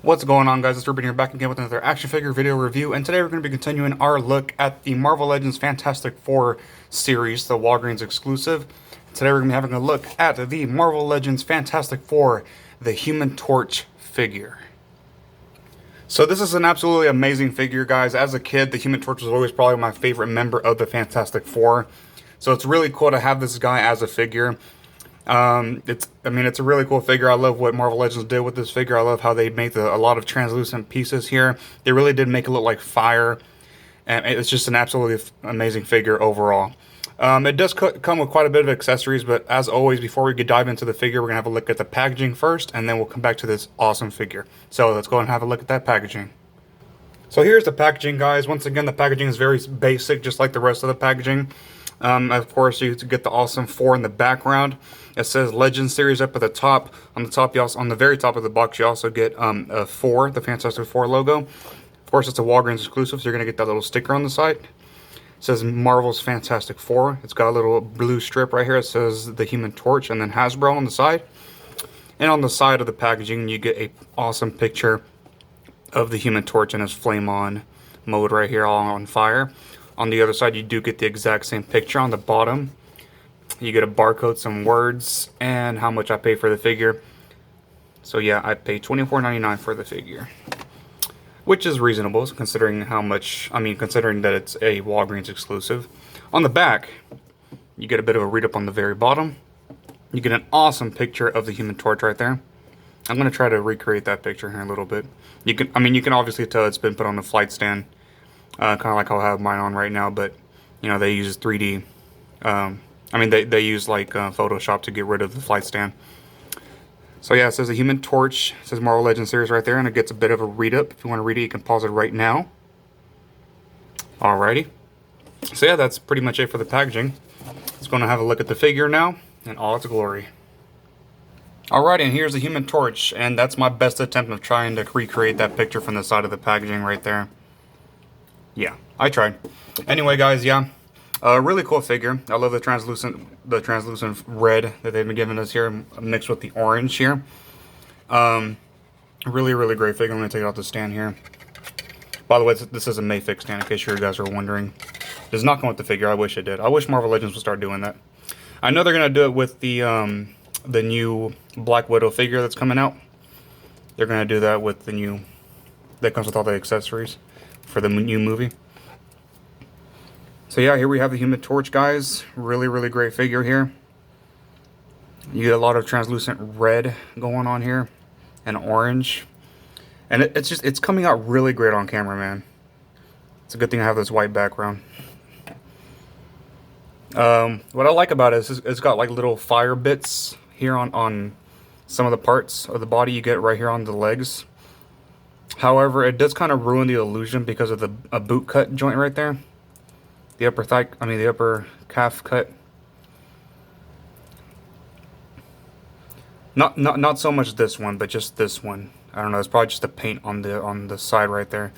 What's going on, guys? It's Ruben here, back again with another action figure video review, and today we're going to be continuing our look at the Marvel Legends Fantastic Four series, the Walgreens exclusive. Today we're going to be having a look at the Marvel Legends Fantastic Four, the Human Torch figure. So this is an absolutely amazing figure, guys. As a kid, the Human Torch was always probably my favorite member of the Fantastic Four, so it's really cool to have this guy as a figure. It's a really cool figure. I love what Marvel Legends did with this figure. I love how they made a lot of translucent pieces here. They really did make it look like fire, and it's just an absolutely amazing figure overall. It does come with quite a bit of accessories, but as always, before we dive into the figure, we're going to have a look at the packaging first, and then we'll come back to this awesome figure. So let's go and have a look at that packaging. So here's the packaging, guys. Once again, the packaging is very basic, just like the rest of the packaging. Of course, you get the awesome four in the background. It says Legend Series up at the top. On the top, on the very top of the box, you also get a four, the Fantastic Four logo. Of course, it's a Walgreens exclusive, so you're gonna get that little sticker on the side. It says Marvel's Fantastic Four. It's got a little blue strip right here. It says the Human Torch and then Hasbro on the side. And on the side of the packaging, you get a awesome picture of the Human Torch in his flame on mode right here, all on fire. On the other side, you do get the exact same picture on the bottom. You get a barcode, some words, and how much I pay for the figure. So yeah, I paid $24.99 for the figure, which is reasonable considering how much, considering that it's a Walgreens exclusive. On the back, you get a bit of a read-up on the very bottom. You get an awesome picture of the Human Torch right there. I'm going to try to recreate that picture here a little bit. You can obviously tell it's been put on a flight stand. Kind of like I'll have mine on right now, but you know, they use 3D. They use like Photoshop to get rid of the flight stand. So yeah, it says the Human Torch. It says Marvel Legends series right there, and it gets a bit of a read up. If you want to read it, you can pause it right now. Alrighty. So yeah, that's pretty much it for the packaging. Let's go and have a look at the figure now in all its glory. Alright, and here's the Human Torch, and that's my best attempt of trying to recreate that picture from the side of the packaging right there. Yeah, I tried. Anyway, guys, yeah, really cool figure. I love the translucent red that they've been giving us here, mixed with the orange here. Really great figure. I'm gonna take it off the stand here. By the way, this is a Mayfix stand, in case you guys are wondering. It does not come with the figure. I wish it did. I wish Marvel Legends would start doing that. I know they're gonna do it with the new Black Widow figure that's coming out. They're gonna do that with the new that comes with all the accessories for the new movie. So yeah, here we have the Human Torch, guys. Really great figure here. You get a lot of translucent red going on here and orange, and it's coming out really great on camera, man. It's a good thing I have this white background. What I like about it is it's got like little fire bits here on some of the parts of the body. You get right here on the legs. However, it does kind of ruin the illusion because of a boot cut joint right there. The upper calf cut. Not so much this one, but just this one. I don't know, it's probably just the paint on the side right there.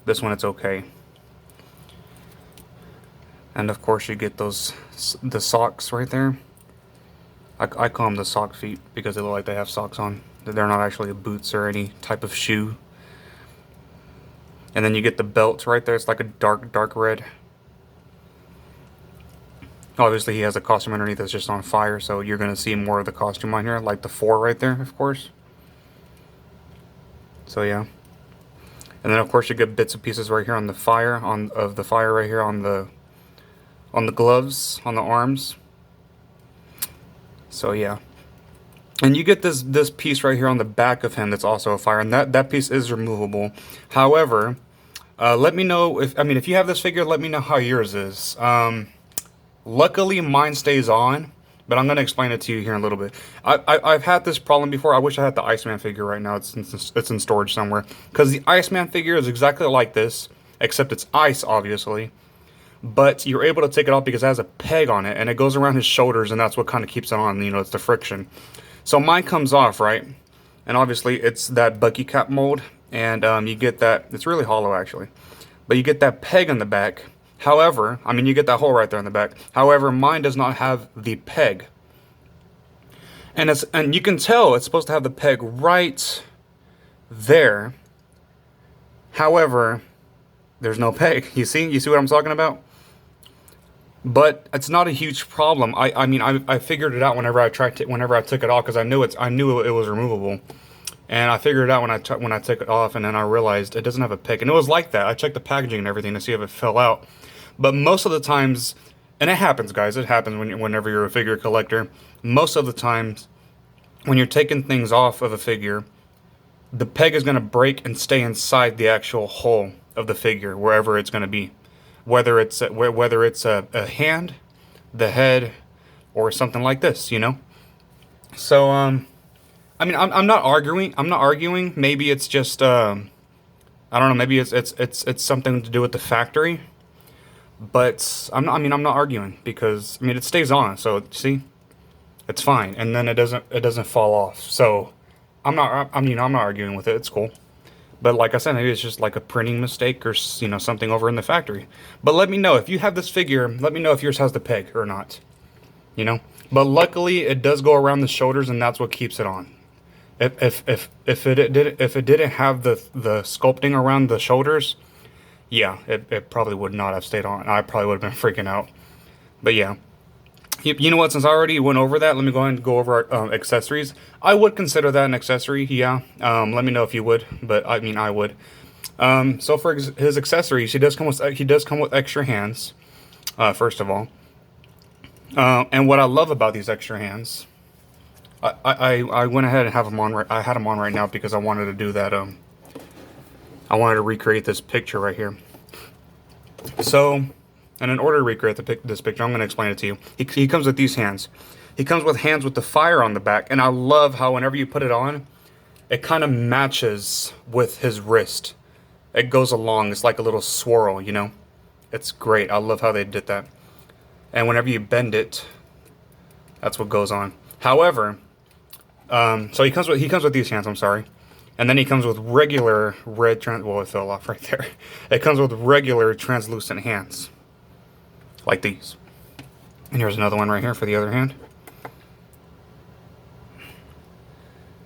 This one, it's okay. And of course you get the socks right there. I call them the sock feet because they look like they have socks on. They're not actually boots or any type of shoe. And then you get the belt right there. It's like a dark red. Obviously, he has a costume underneath that's just on fire, so you're going to see more of the costume on here, like the four right there, of course. So yeah. And then of course you get bits and pieces right here on the fire, of the fire right here on the gloves, on the arms. So yeah. And you get this piece right here on the back of him that's also a fire, and that piece is removable. However, let me know if you have this figure, let me know how yours is. Luckily, mine stays on, but I'm gonna explain it to you here in a little bit. I've had this problem before. I wish I had the Iceman figure right now. It's in storage somewhere, because the Iceman figure is exactly like this, except it's ice, obviously. But you're able to take it off because it has a peg on it, and it goes around his shoulders, and that's what kind of keeps it on. You know, it's the friction. So mine comes off, right? And obviously it's that Bucky cap mold, and you get that, it's really hollow actually, but you get that peg on the back. However, you get that hole right there in the back. However, mine does not have the peg. And you can tell it's supposed to have the peg right there. However, there's no peg. You see what I'm talking about? But it's not a huge problem. I mean, I figured it out whenever whenever I took it off, because I knew it was removable. And I figured it out when I took it off, and then I realized it doesn't have a peg. And it was like that. I checked the packaging and everything to see if it fell out. But most of the times, and it happens, guys, it happens whenever you're a figure collector. Most of the times, when you're taking things off of a figure, the peg is going to break and stay inside the actual hole of the figure, wherever it's going to be. Whether it's a hand, the head, or something like this, you know? So, I mean, I'm not arguing. I'm not arguing. Maybe it's just, I don't know. Maybe it's something to do with the factory. But I'm not arguing, because I mean it stays on. So see, it's fine, and then it doesn't fall off. So I'm not arguing with it. It's cool. But like I said, maybe it's just like a printing mistake, or something over in the factory. But let me know if you have this figure. Let me know if yours has the peg or not. You know. But luckily, it does go around the shoulders, and that's what keeps it on. If it didn't have the sculpting around the shoulders, yeah, it probably would not have stayed on. I probably would have been freaking out. But yeah. You know what? Since I already went over that, let me go ahead and go over our accessories. I would consider that an accessory, yeah. Let me know if you would, but I mean, I would. So for his accessories, he does come with extra hands, first of all. And what I love about these extra hands, I went ahead and have them on. I had them on right now because I wanted to do that. I wanted to recreate this picture right here. So, and in order to recreate this picture, I'm going to explain it to you. He comes with these hands. He comes with hands with the fire on the back. And I love how whenever you put it on, it kind of matches with his wrist. It goes along. It's like a little swirl, you know? It's great. I love how they did that. And whenever you bend it, that's what goes on. However, so he comes with these hands, I'm sorry. And then he comes with regular red, well, it fell off right there. It comes with regular translucent hands. Like these. And here's another one right here for the other hand.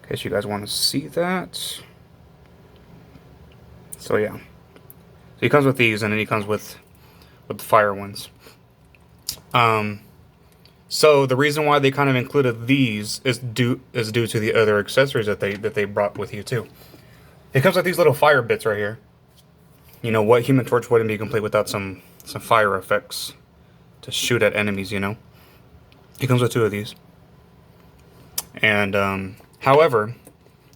In case you guys want to see that. So yeah. So he comes with these, and then he comes with the fire ones. So the reason why they kind of included these is due to the other accessories that they brought with you too. It comes with these little fire bits right here. You know, what Human Torch wouldn't be complete without some fire effects to shoot at enemies, you know. It comes with 2 of these. And however,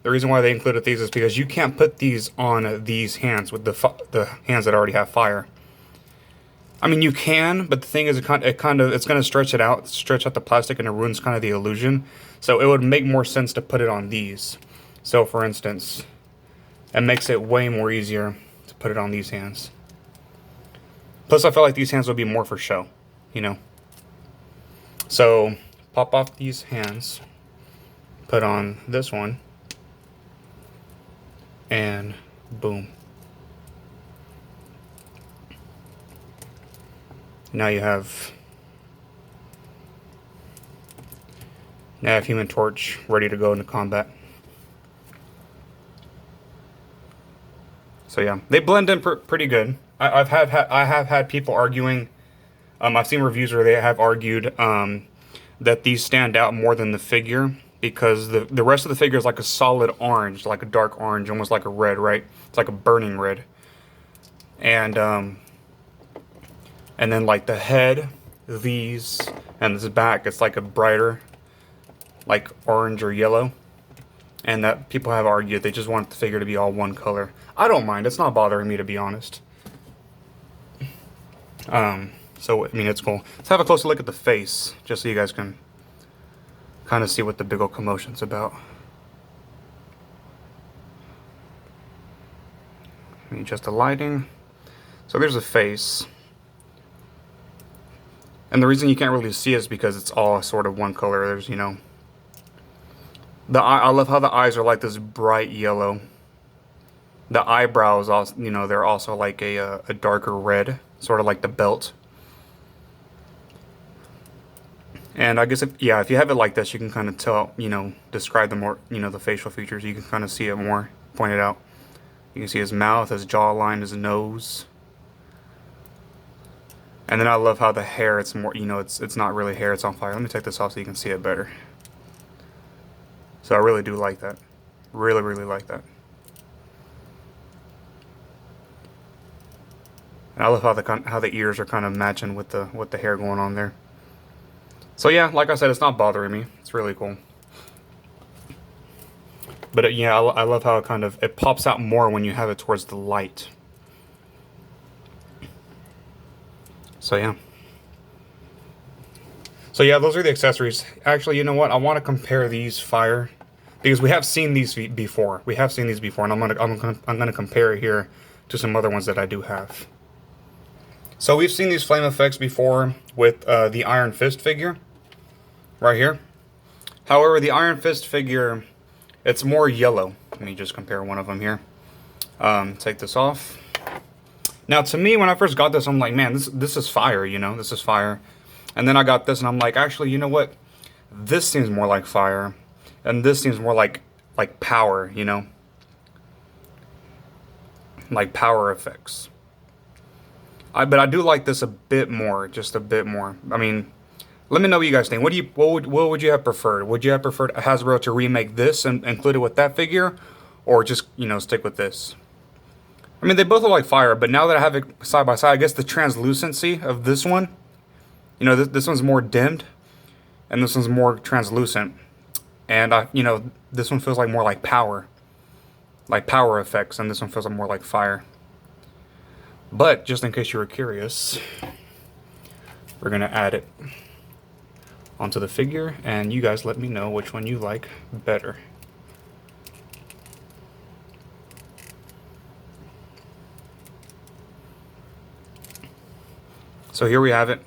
the reason why they included these is because you can't put these on these hands with the hands that already have fire. I mean, you can, but the thing is, it's going to stretch out the plastic, and it ruins kind of the illusion. So it would make more sense to put it on these. So for instance, it makes it way more easier to put it on these hands. Plus, I feel like these hands would be more for show, you know. So pop off these hands, put on this one, and boom. Now you have Human Torch ready to go into combat. So yeah, they blend in pretty good. I have had people arguing. I've seen reviews where they have argued that these stand out more than the figure, because the rest of the figure is like a solid orange, like a dark orange, almost like a red, right? It's like a burning red. And then like the head, these, and this back, it's like a brighter, like orange or yellow. And that people have argued they just want the figure to be all one color. I don't mind. It's not bothering me, to be honest. So I mean, it's cool. Let's have a closer look at the face, just so you guys can kind of see what the big old commotion's about. I mean, just the lighting. So there's a face. And the reason you can't really see it is because it's all sort of one color. There's, you know, the eye. I love how the eyes are like this bright yellow. The eyebrows, also, you know, they're also like a darker red, sort of like the belt. And I guess if you have it like this, you can kind of tell, you know, describe the more, you know, the facial features. You can kind of see it more pointed out. You can see his mouth, his jawline, his nose. And then I love how the hair, it's more, you know, it's not really hair, it's on fire. Let me take this off so you can see it better. So I really do like that. Really, really like that. And I love how the ears are kind of matching with the hair going on there. So yeah, like I said, it's not bothering me. It's really cool. But yeah, I love how it pops out more when you have it towards the light. So yeah. So yeah, those are the accessories. Actually, you know what? I want to compare these fire because we have seen these before. We have seen these before, and I'm gonna compare it here to some other ones that I do have. So we've seen these flame effects before with the Iron Fist figure, right here. However, the Iron Fist figure, it's more yellow. Let me just compare one of them here. Take this off. Now, to me, when I first got this, I'm like, man, this is fire, you know, this is fire. And then I got this, and I'm like, actually, you know what? This seems more like fire, and this seems more like power, you know, like power effects. But I do like this a bit more, just a bit more. I mean, let me know what you guys think. What would you have preferred? Would you have preferred Hasbro to remake this and include it with that figure, or just, you know, stick with this? I mean, they both look like fire, but now that I have it side by side, I guess the translucency of this one, you know, this one's more dimmed, and this one's more translucent, and you know, this one feels like more like power effects, and this one feels like more like fire. But just in case you were curious, we're gonna add it onto the figure, and you guys let me know which one you like better. So here we have it,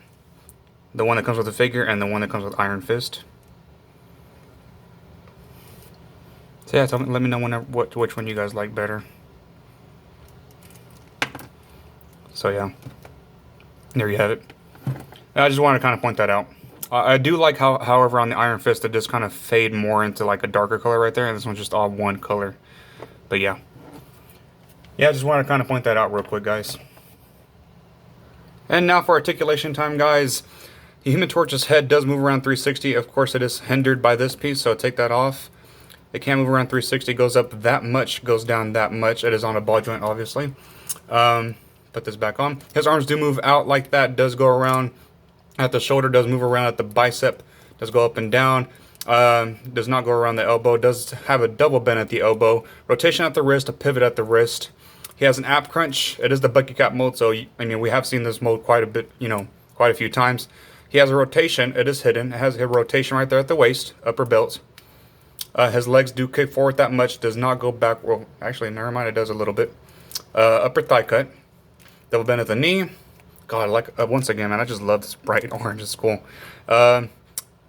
the one that comes with the figure and the one that comes with Iron Fist. So yeah, let me know which one you guys like better. So yeah, there you have it. I just wanted to kind of point that out. I do like however, on the Iron Fist, it does kind of fade more into like a darker color right there, and this one's just all one color. But yeah. Yeah, I just wanted to kind of point that out real quick, guys. And now for articulation time, guys. The Human Torch's head does move around 360. Of course, it is hindered by this piece, so take that off. It can't move around 360. Goes up that much, goes down that much. It is on a ball joint, obviously. Put this back on. His arms do move out like that. Does go around at the shoulder. Does move around at the bicep. Does go up and down. Does not go around the elbow. Does have a double bend at the elbow. Rotation at the wrist. A pivot at the wrist. He has an ab crunch. It is the Bucky Cap mode, so I mean, we have seen this mode quite a bit, you know, quite a few times. He has a rotation. It is hidden. It has a rotation right there at the waist, upper belt. His legs do kick forward that much. Does not go back. Well, actually, never mind. It does a little bit. Upper thigh cut. Double bend at the knee. God, like once again, man, I just love this bright orange. It's cool.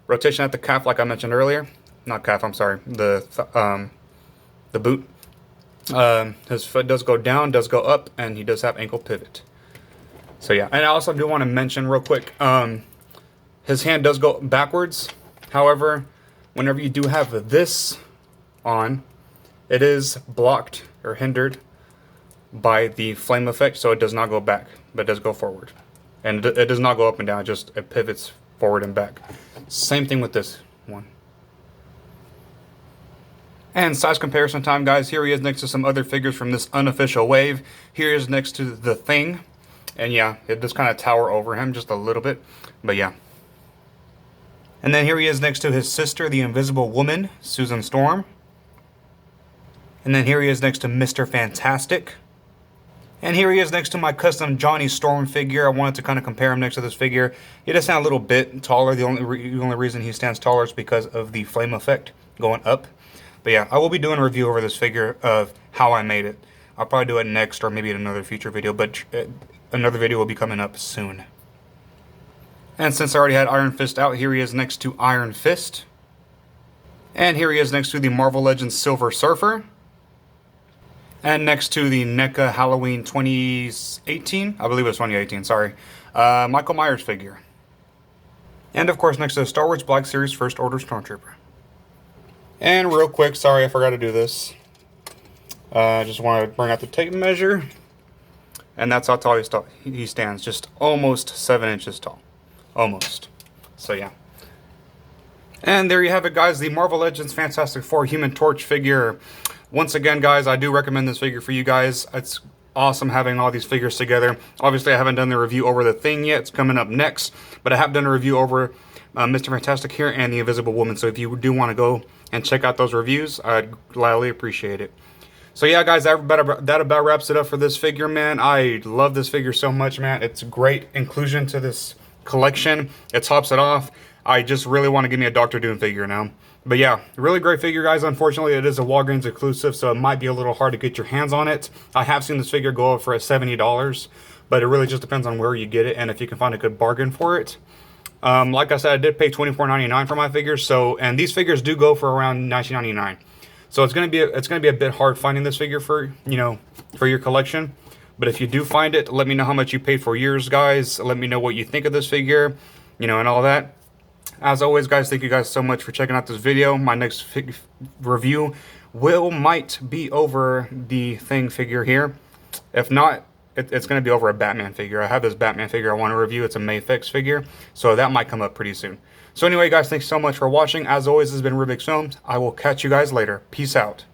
Rotation at the calf, like I mentioned earlier. Not calf. I'm sorry. The boot. His foot does go down, does go up, and he does have ankle pivot. So yeah, and I also do want to mention real quick, his hand does go backwards. However, whenever you do have this on, it is blocked or hindered by the flame effect, so it does not go back, but it does go forward. And it does not go up and down, it pivots forward and back. Same thing with this one. And size comparison time, guys. Here he is next to some other figures from this unofficial wave. Here he is next to the Thing. And yeah, it does kind of tower over him just a little bit. But yeah. And then here he is next to his sister, the Invisible Woman, Susan Storm. And then here he is next to Mr. Fantastic. And here he is next to my custom Johnny Storm figure. I wanted to kind of compare him next to this figure. He does sound a little bit taller. The only reason he stands taller is because of the flame effect going up. But yeah, I will be doing a review over this figure of how I made it. I'll probably do it next or maybe in another future video, but another video will be coming up soon. And since I already had Iron Fist out, here he is next to Iron Fist. And here he is next to the Marvel Legends Silver Surfer. And next to the NECA Halloween 2018, I believe it was 2018, sorry, Michael Myers figure. And of course next to the Star Wars Black Series First Order Stormtrooper. And real quick, sorry I forgot to do this. Just want to bring out the tape measure. And that's how tall he stands. Just almost 7 inches tall. Almost. So yeah. And there you have it, guys. The Marvel Legends Fantastic Four Human Torch figure. Once again, guys, I do recommend this figure for you guys. It's awesome having all these figures together. Obviously, I haven't done the review over the Thing yet. It's coming up next. But I have done a review over Mr. Fantastic here and the Invisible Woman. So if you do want to go and check out those reviews, I'd gladly appreciate it. So yeah, guys, that about wraps it up for this figure, man. I love this figure so much, man. It's a great inclusion to this collection. It tops it off. I just really want to give me a Doctor Doom figure now. But yeah, really great figure, guys. Unfortunately, it is a Walgreens exclusive, so it might be a little hard to get your hands on it. I have seen this figure go up for $70, but it really just depends on where you get it and if you can find a good bargain for it. Like I said, I did pay $24.99 for my figures, and these figures do go for around $19.99. So it's gonna be a bit hard finding this figure for your collection. But if you do find it, let me know how much you paid for yours, guys. Let me know what you think of this figure, and all that. As always, guys, thank you guys so much for checking out this video. My next review might be over the Thing figure here. If not, it's going to be over a Batman figure. I have this Batman figure I want to review. It's a Mayfix figure, so that might come up pretty soon. So anyway, guys, thanks so much for watching. As always, this has been Rubik's Films. I will catch you guys later. Peace out.